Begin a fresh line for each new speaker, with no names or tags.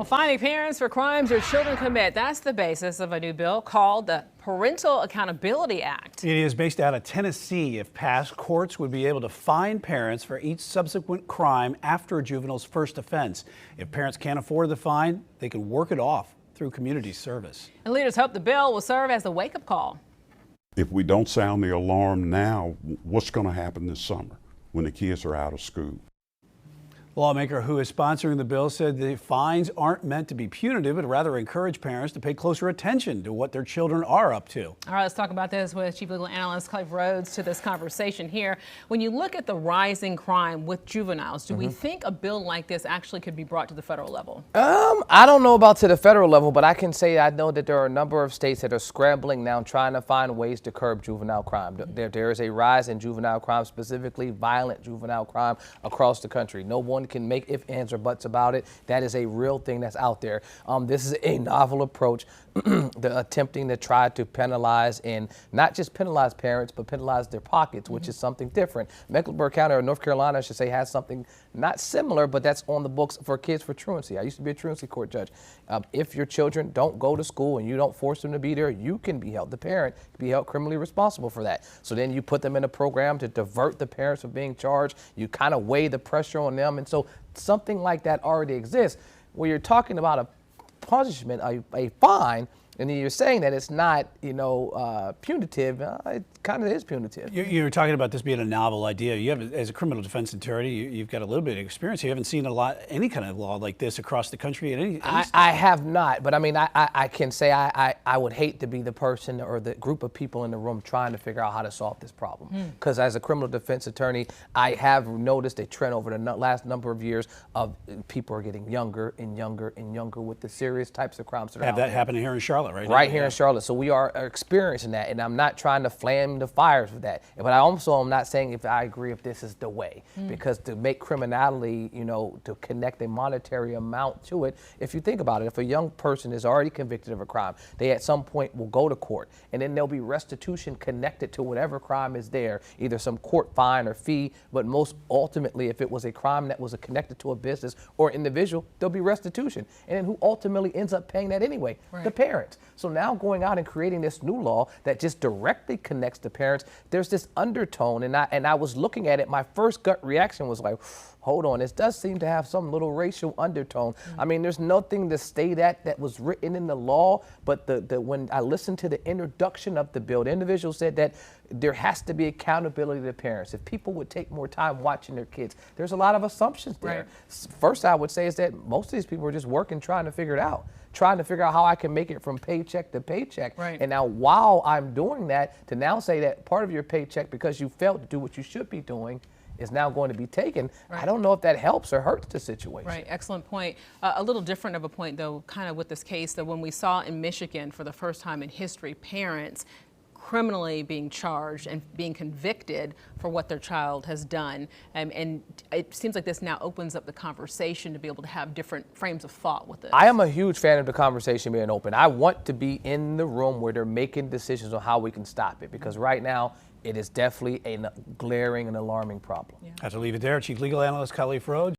Well, fining parents for crimes their children commit, that's the basis of a new bill called the Parental Accountability Act.
It is based out of Tennessee. If passed, courts would be able to fine parents for each subsequent crime after a juvenile's first offense. If parents can't afford the fine, they can work it off through community service.
And leaders hope the bill will serve as the wake-up call.
If we don't sound the alarm now, what's going to happen this summer when the kids are out of school?
Lawmaker who is sponsoring the bill said the fines aren't meant to be punitive, but rather encourage parents to pay closer attention to what their children are up to.
All right, let's talk about this with Chief Legal Analyst Clive Rhodes to this conversation here. When you look at the rising crime with juveniles, do we think a bill like this actually could be brought to the federal level?
I don't know about to the federal level, but I can say I know that there are a number of states that are scrambling now trying to find ways to curb juvenile crime. There is a rise in juvenile crime, specifically violent juvenile crime across the country. No one can make ifs, ands, or buts about it. That is a real thing that's out there. This is a novel approach, attempting to try to penalize and not just penalize parents, but penalize their pockets, which is something different. Mecklenburg County, or North Carolina, I should say, has something not similar, but that's on the books for kids for truancy. I used to be a truancy court judge. If your children don't go to school and you don't force them to be there, you can be held, the parent can be held criminally responsible for that. So then you put them in a program to divert the parents from being charged. You kind of weigh the pressure on them. And so something like that already exists. Where you're talking about a punishment, a fine, and you're saying that it's not, punitive. It kind of is punitive.
You're talking about this being a novel idea. You have, as a criminal defense attorney, you've got a little bit of experience. You haven't seen any kind of law like this across the country at any state.
I have not, but I mean, I can say I would hate to be the person or the group of people in the room trying to figure out how to solve this problem. Because as a criminal defense attorney, I have noticed a trend over the last number of years of people are getting younger and younger and younger with the serious types of crimes that are out there.
Happening here in Charlotte, right?
Right here in Charlotte. So we are experiencing that, and I'm not trying to flame the fires with that. But I also am not saying if I agree if this is the way, because to make criminality, to connect a monetary amount to it, if you think about it, if a young person is already convicted of a crime, they at some point will go to court, and then there'll be restitution connected to whatever crime is there, either some court fine or fee, but most ultimately, if it was a crime that was connected to a business or individual, there'll be restitution. And then who ultimately ends up paying that anyway? Right. The parents. So now going out and creating this new law that just directly connects the parents, there's this undertone, and I was looking at it, my first gut reaction was like, hold on, this does seem to have some little racial undertone. I mean, there's nothing to say that was written in the law, but when I listened to the introduction of the bill, the individual said that there has to be accountability to parents. If people would take more time watching their kids, there's a lot of assumptions there. Right. First, I would say is that most of these people are just working, trying to figure it out, trying to figure out how I can make it from paycheck to paycheck. Right. And now while I'm doing that, to now say that part of your paycheck, because you failed to do what you should be doing, is now going to be taken. Right. I don't know if that helps or hurts the situation.
Right, excellent point. A little different of a point, though, kind of with this case, that when we saw in Michigan for the first time in history, parents criminally being charged and being convicted for what their child has done. And it seems like this now opens up the conversation to be able to have different frames of thought with this.
I am a huge fan of the conversation being open. I want to be in the room where they're making decisions on how we can stop it, because right now it is definitely a glaring and alarming problem.
Have to leave it there. Chief Legal Analyst Clive Rhodes.